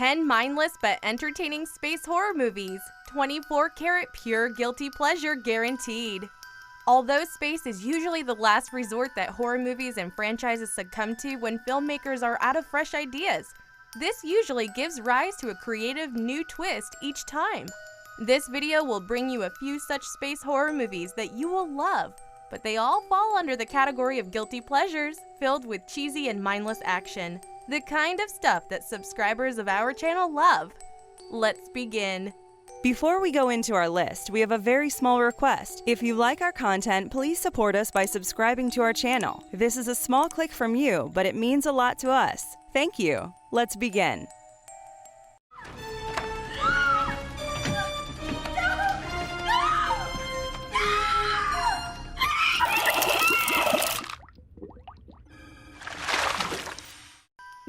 10 mindless but entertaining space horror movies. 24 karat pure guilty pleasure guaranteed. Although space is usually the last resort that horror movies and franchises succumb to when filmmakers are out of fresh ideas, this usually gives rise to a creative new twist each time. This video will bring you a few such space horror movies that you will love, but they all fall under the category of guilty pleasures, filled with cheesy and mindless action. The kind of stuff that subscribers of our channel love. Let's begin. Before we go into our list, we have a very small request. If you like our content, please support us by subscribing to our channel. This is a small click from you, but it means a lot to us. Thank you. Let's begin.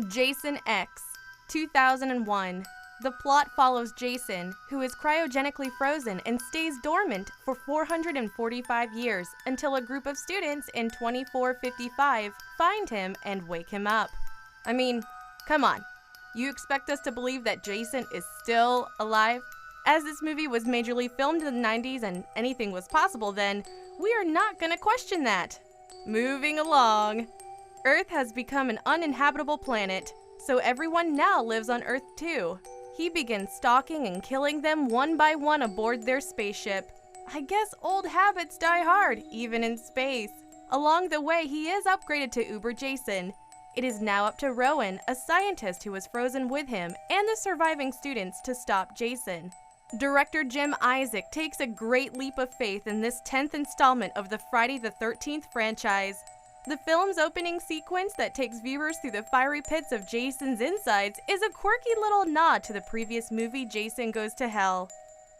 Jason X, 2001. The plot follows Jason, who is cryogenically frozen and stays dormant for 445 years until a group of students in 2455 find him and wake him up. I mean, come on. You expect us to believe that Jason is still alive? As this movie was majorly filmed in the 90s and anything was possible then, we are not gonna question that. Moving along. Earth has become an uninhabitable planet, so everyone now lives on Earth too. He begins stalking and killing them one by one aboard their spaceship. I guess old habits die hard, even in space. Along the way, he is upgraded to Uber Jason. It is now up to Rowan, a scientist who was frozen with him, and the surviving students to stop Jason. Director Jim Isaac takes a great leap of faith in this 10th installment of the Friday the 13th franchise. The film's opening sequence that takes viewers through the fiery pits of Jason's insides is a quirky little nod to the previous movie Jason Goes to Hell.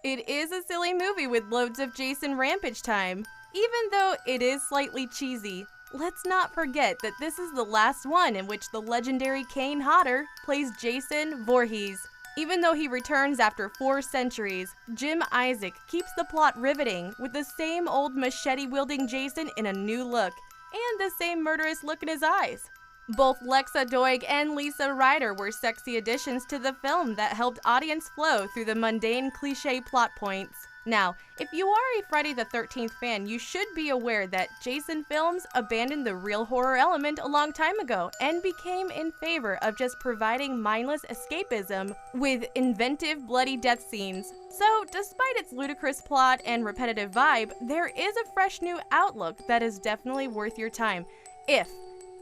It is a silly movie with loads of Jason rampage time. Even though it is slightly cheesy, let's not forget that this is the last one in which the legendary Kane Hodder plays Jason Voorhees. Even though he returns after 4 centuries, Jim Isaac keeps the plot riveting with the same old machete-wielding Jason in a new look, and the same murderous look in his eyes. Both Lexa Doig and Lisa Ryder were sexy additions to the film that helped audience flow through the mundane cliché plot points. Now, if you are a Friday the 13th fan, you should be aware that Jason films abandoned the real horror element a long time ago and became in favor of just providing mindless escapism with inventive bloody death scenes. So, despite its ludicrous plot and repetitive vibe, there is a fresh new outlook that is definitely worth your time, if,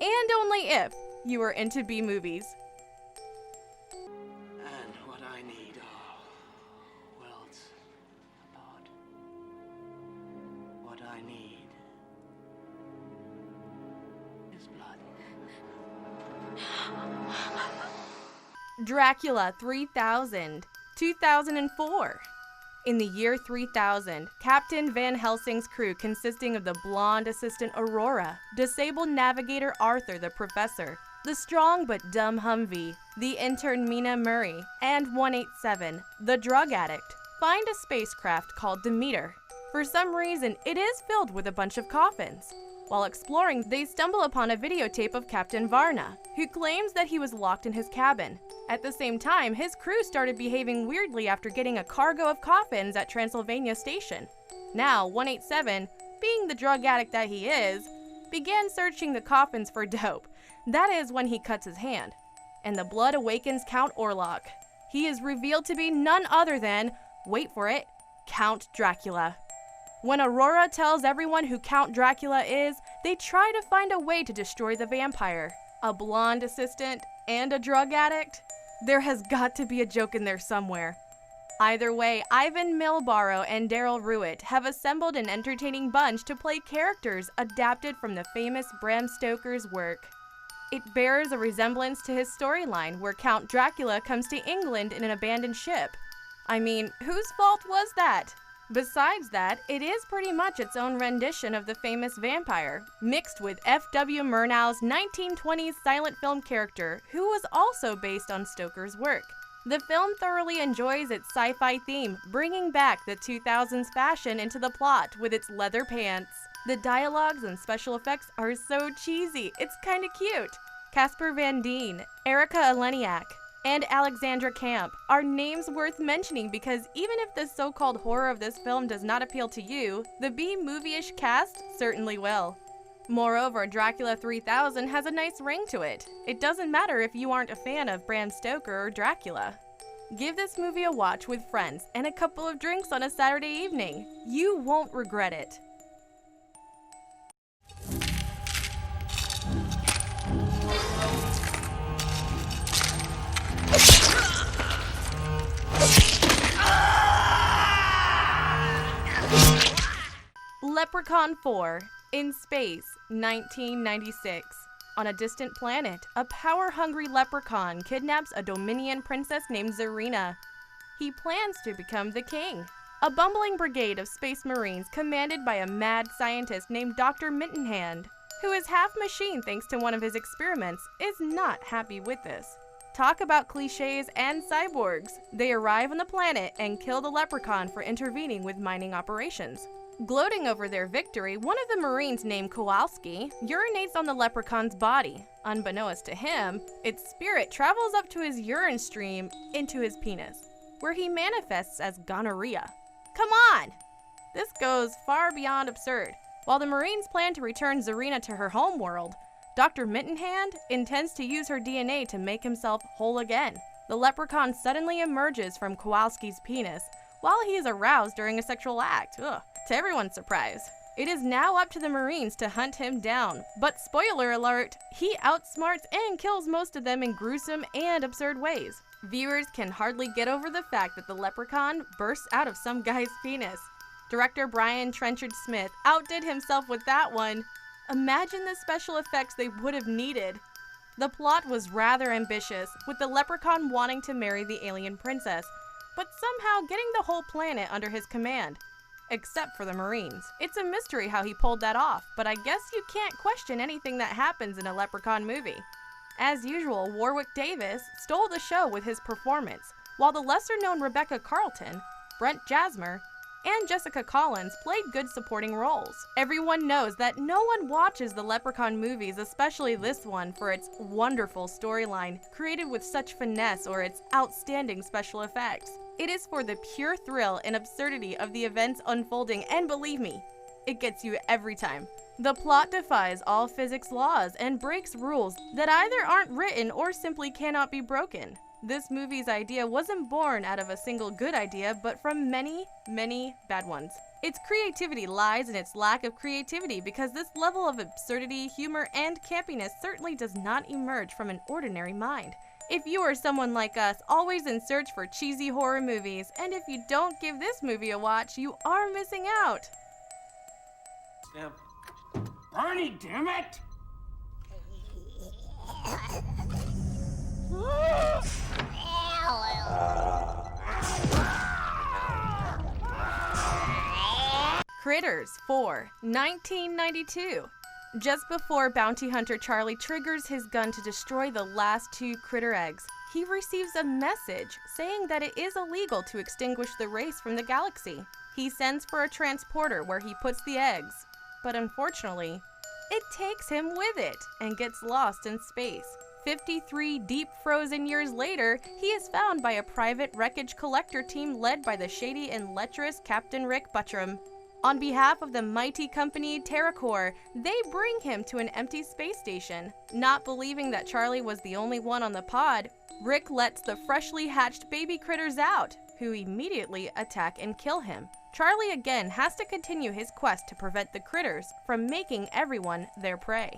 and only if, you are into B-movies. And what I need are worlds apart. What I need is blood. Dracula 3000, 2004. In the year 3000, Captain Van Helsing's crew, consisting of the blonde assistant Aurora, disabled navigator Arthur the Professor, the strong but dumb Humvee, the intern Mina Murray, and 187, the drug addict, find a spacecraft called Demeter. For some reason, it is filled with a bunch of coffins. While exploring, they stumble upon a videotape of Captain Varna, who claims that he was locked in his cabin. At the same time, his crew started behaving weirdly after getting a cargo of coffins at Transylvania Station. Now, 187, being the drug addict that he is, began searching the coffins for dope. That is when he cuts his hand, and the blood awakens Count Orlok. He is revealed to be none other than, wait for it, Count Dracula. When Aurora tells everyone who Count Dracula is, they try to find a way to destroy the vampire. A blonde assistant and a drug addict? There has got to be a joke in there somewhere. Either way, Ivan Milborough and Daryl Ruitt have assembled an entertaining bunch to play characters adapted from the famous Bram Stoker's work. It bears a resemblance to his storyline, where Count Dracula comes to England in an abandoned ship. I mean, whose fault was that? Besides that, it is pretty much its own rendition of the famous vampire, mixed with F.W. Murnau's 1920s silent film character, who was also based on Stoker's work. The film thoroughly enjoys its sci-fi theme, bringing back the 2000s fashion into the plot with its leather pants. The dialogues and special effects are so cheesy, it's kinda cute. Casper Van Dien, Erica Eleniak, and Alexandra Camp are names worth mentioning because even if the so-called horror of this film does not appeal to you, the B-movie-ish cast certainly will. Moreover, Dracula 3000 has a nice ring to it. It doesn't matter if you aren't a fan of Bram Stoker or Dracula. Give this movie a watch with friends and a couple of drinks on a Saturday evening. You won't regret it. Leprechaun 4, in space, 1996. On a distant planet, a power-hungry leprechaun kidnaps a Dominion princess named Zarina. He plans to become the king. A bumbling brigade of space marines commanded by a mad scientist named Dr. Mittenhand, who is half machine thanks to one of his experiments, is not happy with this. Talk about cliches and cyborgs. They arrive on the planet and kill the leprechaun for intervening with mining operations. Gloating over their victory, one of the Marines named Kowalski urinates on the leprechaun's body. Unbeknownst to him, its spirit travels up to his urine stream into his penis, where he manifests as gonorrhea. Come on! This goes far beyond absurd. While the Marines plan to return Zarina to her home world, Dr. Mittenhand intends to use her DNA to make himself whole again. The leprechaun suddenly emerges from Kowalski's penis while he is aroused during a sexual act. To everyone's surprise. It is now up to the Marines to hunt him down, but spoiler alert, he outsmarts and kills most of them in gruesome and absurd ways. Viewers can hardly get over the fact that the leprechaun bursts out of some guy's penis. Director Brian Trenchard Smith outdid himself with that one. Imagine the special effects they would have needed. The plot was rather ambitious, with the leprechaun wanting to marry the alien princess, but somehow getting the whole planet under his command. Except for the Marines. It's a mystery how he pulled that off, but I guess you can't question anything that happens in a Leprechaun movie. As usual, Warwick Davis stole the show with his performance, while the lesser-known Rebecca Carlton, Brent Jasmer, and Jessica Collins played good supporting roles. Everyone knows that no one watches the Leprechaun movies, especially this one, for its wonderful storyline, created with such finesse, or its outstanding special effects. It is for the pure thrill and absurdity of the events unfolding, and believe me, it gets you every time. The plot defies all physics laws and breaks rules that either aren't written or simply cannot be broken. This movie's idea wasn't born out of a single good idea, but from many, many bad ones. Its creativity lies in its lack of creativity because this level of absurdity, humor, and campiness certainly does not emerge from an ordinary mind. If you are someone like us, always in search for cheesy horror movies, and if you don't give this movie a watch, you are missing out. Now, Barney, damn it! Critters 4, 1992. Just before bounty hunter Charlie triggers his gun to destroy the last 2 critter eggs, he receives a message saying that it is illegal to extinguish the race from the galaxy. He sends for a transporter where he puts the eggs, but unfortunately, it takes him with it and gets lost in space. 53 deep frozen years later, he is found by a private wreckage collector team led by the shady and lecherous Captain Rick Buttram. On behalf of the mighty company TerraCore, they bring him to an empty space station. Not believing that Charlie was the only one on the pod, Rick lets the freshly hatched baby critters out, who immediately attack and kill him. Charlie again has to continue his quest to prevent the critters from making everyone their prey.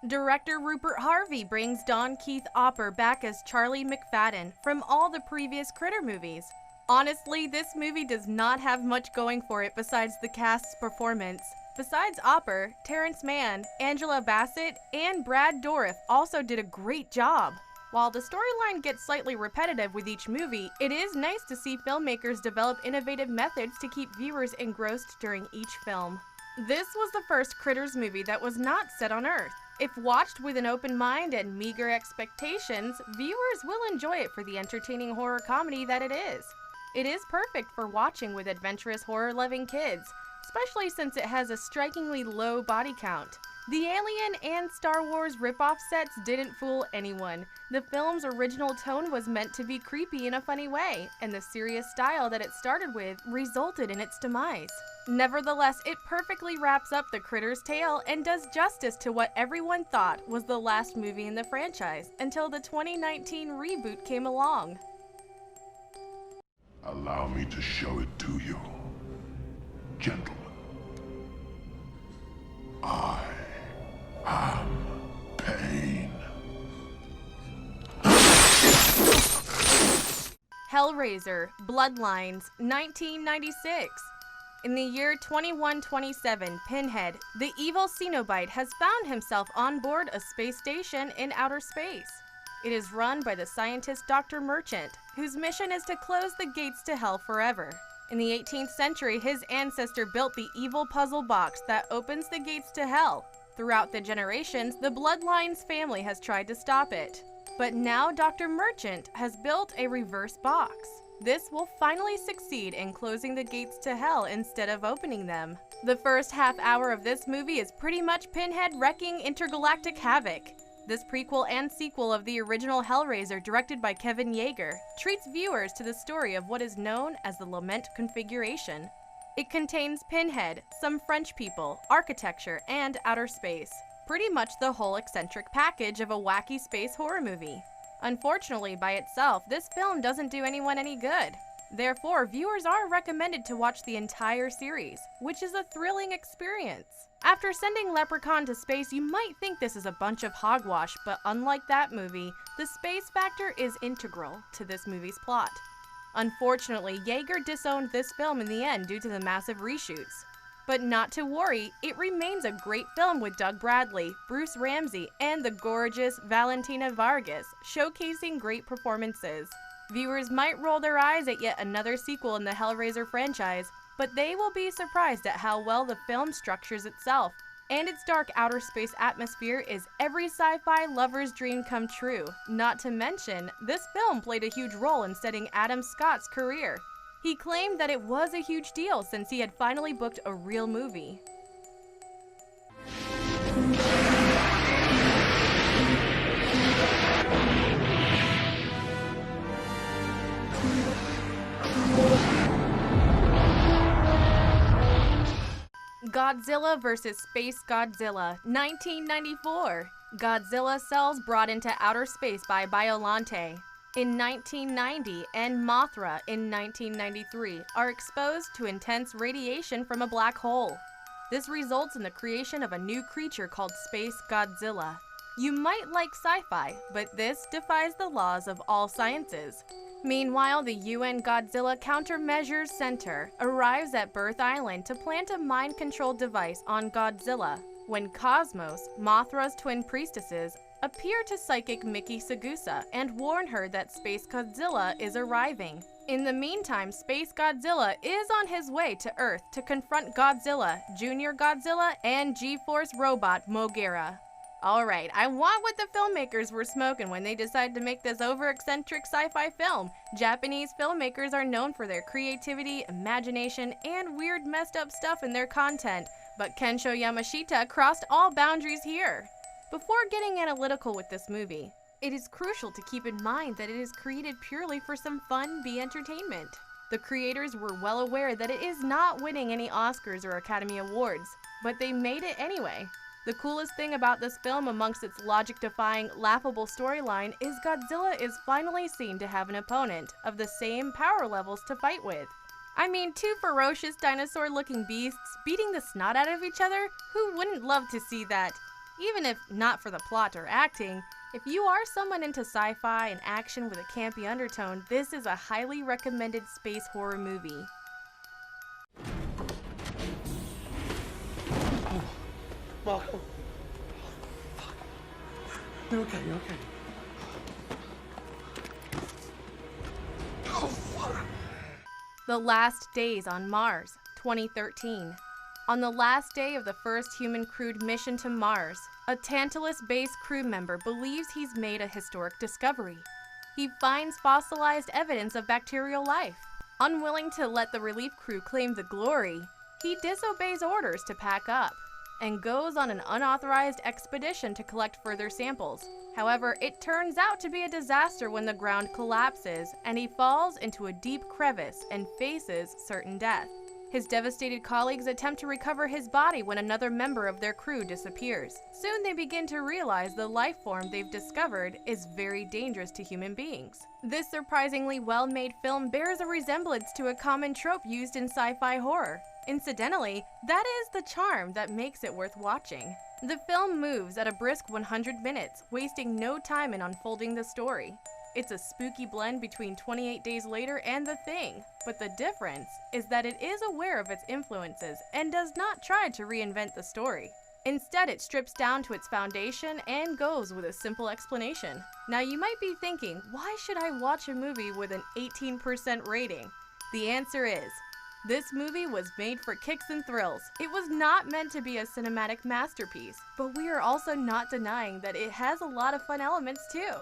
Director Rupert Harvey brings Don Keith Opper back as Charlie McFadden from all the previous Critter movies. Honestly, this movie does not have much going for it besides the cast's performance. Besides Opper, Terrence Mann, Angela Bassett, and Brad Dourif also did a great job. While the storyline gets slightly repetitive with each movie, it is nice to see filmmakers develop innovative methods to keep viewers engrossed during each film. This was the first Critters movie that was not set on Earth. If watched with an open mind and meager expectations, viewers will enjoy it for the entertaining horror comedy that it is. It is perfect for watching with adventurous horror-loving kids, especially since it has a strikingly low body count. The Alien and Star Wars ripoff sets didn't fool anyone. The film's original tone was meant to be creepy in a funny way, and the serious style that it started with resulted in its demise. Nevertheless, it perfectly wraps up the Critter's tale and does justice to what everyone thought was the last movie in the franchise, until the 2019 reboot came along. Allow me to show it to you. Gentlemen, I am pain. Hellraiser, Bloodlines, 1996. In the year 2127, Pinhead, the evil Cenobite, has found himself on board a space station in outer space. It is run by the scientist Dr. Merchant, whose mission is to close the gates to hell forever. In the 18th century, his ancestor built the evil puzzle box that opens the gates to hell. Throughout the generations, the Bloodlines family has tried to stop it. But now Dr. Merchant has built a reverse box. This will finally succeed in closing the gates to hell instead of opening them. The first half hour of this movie is pretty much Pinhead wreaking intergalactic havoc. This prequel and sequel of the original Hellraiser, directed by Kevin Yeager, treats viewers to the story of what is known as the Lament Configuration. It contains Pinhead, some French people, architecture, and outer space. Pretty much the whole eccentric package of a wacky space horror movie. Unfortunately, by itself, this film doesn't do anyone any good. Therefore, viewers are recommended to watch the entire series, which is a thrilling experience. After sending Leprechaun to space, you might think this is a bunch of hogwash, but unlike that movie, the space factor is integral to this movie's plot. Unfortunately, Yeager disowned this film in the end due to the massive reshoots. But not to worry, it remains a great film with Doug Bradley, Bruce Ramsey, and the gorgeous Valentina Vargas, showcasing great performances. Viewers might roll their eyes at yet another sequel in the Hellraiser franchise, but they will be surprised at how well the film structures itself, and its dark outer space atmosphere is every sci-fi lover's dream come true. Not to mention, this film played a huge role in setting Adam Scott's career. He claimed that it was a huge deal since he had finally booked a real movie. Godzilla vs. Space Godzilla, 1994. Godzilla cells brought into outer space by Biolante in 1990 and Mothra in 1993 are exposed to intense radiation from a black hole. This results in the creation of a new creature called Space Godzilla. You might like sci-fi, but this defies the laws of all sciences. Meanwhile, the UN Godzilla Countermeasures Center arrives at Birth Island to plant a mind-controlled device on Godzilla, when Cosmos, Mothra's twin priestesses, appear to psychic Miki Sagusa and warn her that Space Godzilla is arriving. In the meantime, Space Godzilla is on his way to Earth to confront Godzilla, Junior Godzilla, and G-Force robot Moguera. Alright, I want what the filmmakers were smoking when they decided to make this over-eccentric sci-fi film. Japanese filmmakers are known for their creativity, imagination, and weird messed up stuff in their content, but Kensho Yamashita crossed all boundaries here. Before getting analytical with this movie, it is crucial to keep in mind that it is created purely for some fun B-entertainment. The creators were well aware that it is not winning any Oscars or Academy Awards, but they made it anyway. The coolest thing about this film, amongst its logic-defying, laughable storyline, is Godzilla is finally seen to have an opponent of the same power levels to fight with. I mean, two ferocious dinosaur-looking beasts beating the snot out of each other? Who wouldn't love to see that? Even if not for the plot or acting, if you are someone into sci-fi and action with a campy undertone, this is a highly recommended space horror movie. Malcolm. Fuck. You're okay, you're okay. Oh, fuck. The Last Days on Mars, 2013. On the last day of the first human-crewed mission to Mars, a Tantalus-based crew member believes he's made a historic discovery. He finds fossilized evidence of bacterial life. Unwilling to let the relief crew claim the glory, he disobeys orders to pack up. and goes on an unauthorized expedition to collect further samples. However, it turns out to be a disaster when the ground collapses and he falls into a deep crevice and faces certain death. His devastated colleagues attempt to recover his body when another member of their crew disappears. Soon they begin to realize the life form they've discovered is very dangerous to human beings. This surprisingly well-made film bears a resemblance to a common trope used in sci-fi horror. Incidentally, that is the charm that makes it worth watching. The film moves at a brisk 100 minutes, wasting no time in unfolding the story. It's a spooky blend between 28 Days Later and The Thing, but the difference is that it is aware of its influences and does not try to reinvent the story. Instead, it strips down to its foundation and goes with a simple explanation. Now you might be thinking, why should I watch a movie with an 18% rating? The answer is, this movie was made for kicks and thrills. It was not meant to be a cinematic masterpiece, but we are also not denying that it has a lot of fun elements too.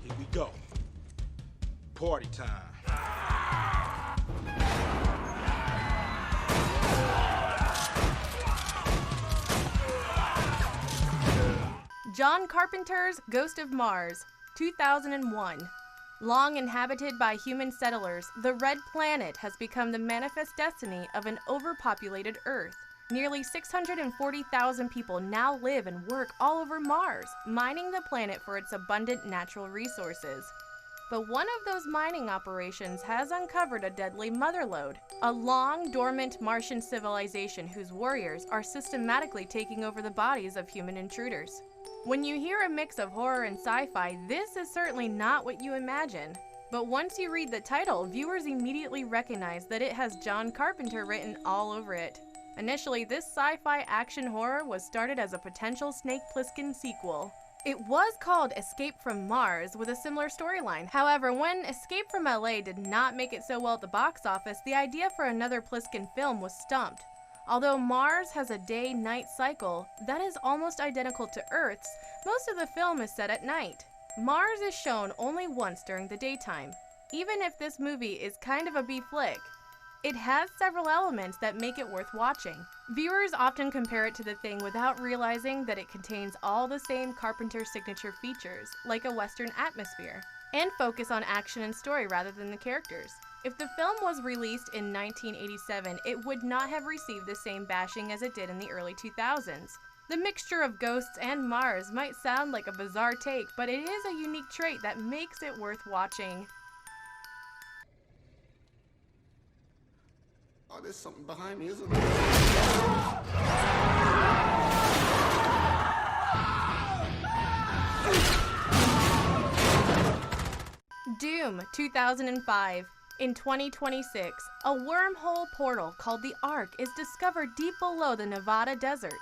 Here we go. Party time. John Carpenter's Ghost of Mars, 2001. Long inhabited by human settlers, the Red Planet has become the manifest destiny of an overpopulated Earth. Nearly 640,000 people now live and work all over Mars, mining the planet for its abundant natural resources. But one of those mining operations has uncovered a deadly motherlode, a long dormant Martian civilization whose warriors are systematically taking over the bodies of human intruders. When you hear a mix of horror and sci-fi, this is certainly not what you imagine. But once you read the title, viewers immediately recognize that it has John Carpenter written all over it. Initially, this sci-fi action horror was started as a potential Snake Plissken sequel. It was called Escape from Mars with a similar storyline. However, when Escape from LA did not make it so well at the box office, the idea for another Plissken film was stumped. Although Mars has a day-night cycle that is almost identical to Earth's, most of the film is set at night. Mars is shown only once during the daytime. Even if this movie is kind of a B flick, it has several elements that make it worth watching. Viewers often compare it to The Thing without realizing that it contains all the same Carpenter signature features, like a Western atmosphere, and focus on action and story rather than the characters. If the film was released in 1987, it would not have received the same bashing as it did in the early 2000s. The mixture of ghosts and Mars might sound like a bizarre take, but it is a unique trait that makes it worth watching. Oh, there's something behind me, isn't there? Doom, 2005. In 2026, a wormhole portal called the Ark is discovered deep below the Nevada desert.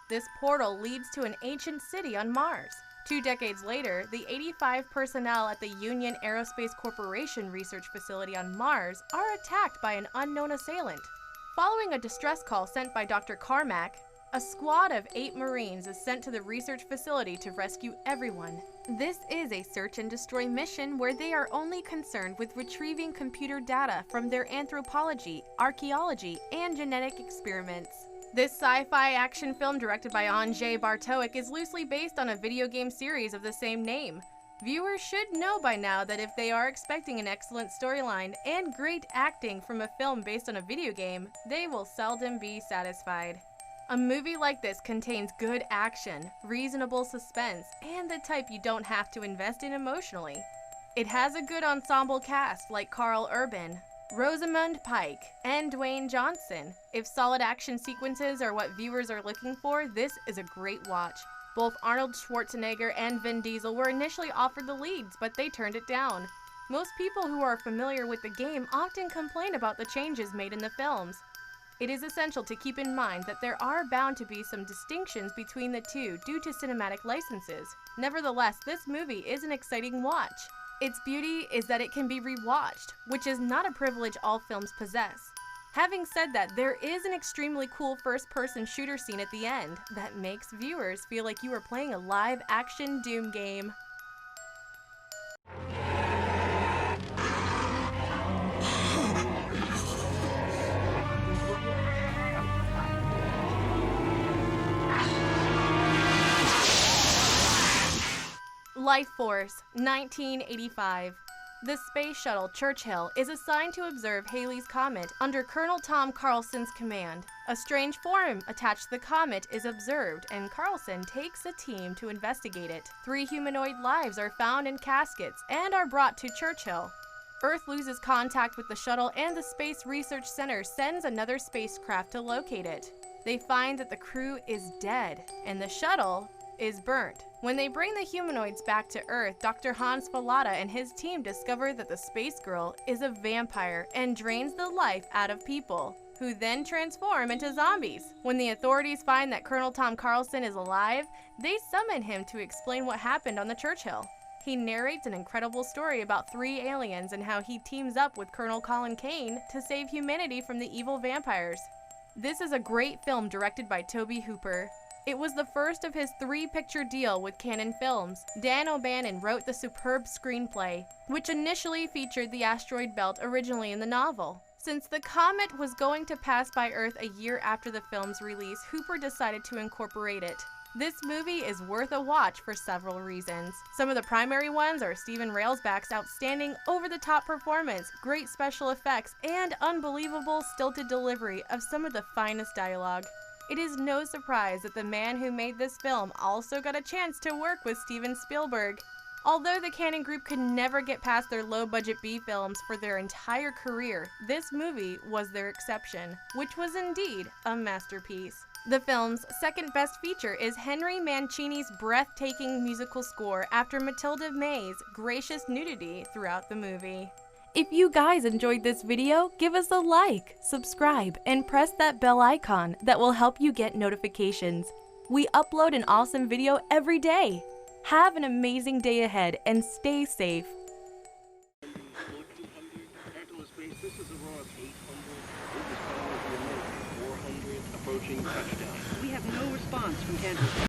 This portal leads to an ancient city on Mars. 2 decades later, the 85 personnel at the Union Aerospace Corporation research facility on Mars are attacked by an unknown assailant. Following a distress call sent by Dr. Carmack, a squad of 8 Marines is sent to the research facility to rescue everyone. This is a search and destroy mission where they are only concerned with retrieving computer data from their anthropology, archaeology, and genetic experiments. This sci-fi action film directed by Andrzej Bartołek is loosely based on a video game series of the same name. Viewers should know by now that if they are expecting an excellent storyline and great acting from a film based on a video game, they will seldom be satisfied. A movie like this contains good action, reasonable suspense, and the type you don't have to invest in emotionally. It has a good ensemble cast like Carl Urban, Rosamund Pike, and Dwayne Johnson. If solid action sequences are what viewers are looking for, this is a great watch. Both Arnold Schwarzenegger and Vin Diesel were initially offered the leads, but they turned it down. Most people who are familiar with the game often complain about the changes made in the films. It is essential to keep in mind that there are bound to be some distinctions between the two due to cinematic licenses. Nevertheless, this movie is an exciting watch. Its beauty is that it can be rewatched, which is not a privilege all films possess. Having said that, there is an extremely cool first-person shooter scene at the end that makes viewers feel like you are playing a live-action Doom game. Lifeforce, 1985. The space shuttle Churchill is assigned to observe Halley's Comet under Colonel Tom Carlson's command. A strange form attached to the comet is observed, and Carlson takes a team to investigate it. 3 humanoid lives are found in caskets and are brought to Churchill. Earth loses contact with the shuttle, and the Space Research Center sends another spacecraft to locate it. They find that the crew is dead, and the shuttle is burnt. When they bring the humanoids back to Earth, Dr. Hans Fallada and his team discover that the Space Girl is a vampire and drains the life out of people, who then transform into zombies. When the authorities find that Colonel Tom Carlson is alive, they summon him to explain what happened on the Churchill. He narrates an incredible story about 3 aliens and how he teams up with Colonel Colin Kane to save humanity from the evil vampires. This is a great film directed by Tobe Hooper. It was the first of his 3-picture deal with Cannon Films. Dan O'Bannon wrote the superb screenplay, which initially featured the asteroid belt originally in the novel. Since the comet was going to pass by Earth a year after the film's release, Hooper decided to incorporate it. This movie is worth a watch for several reasons. Some of the primary ones are Stephen Railsback's outstanding over-the-top performance, great special effects, and unbelievable stilted delivery of some of the finest dialogue. It is no surprise that the man who made this film also got a chance to work with Steven Spielberg. Although the Cannon Group could never get past their low-budget B films for their entire career, this movie was their exception, which was indeed a masterpiece. The film's second best feature is Henry Mancini's breathtaking musical score after Matilda May's gracious nudity throughout the movie. If you guys enjoyed this video, give us a like, subscribe, and press that bell icon that will help you get notifications. We upload an awesome video every day. Have an amazing day ahead and stay safe. This is Aurora 800. Approaching touchdown. We have no response from Kansas.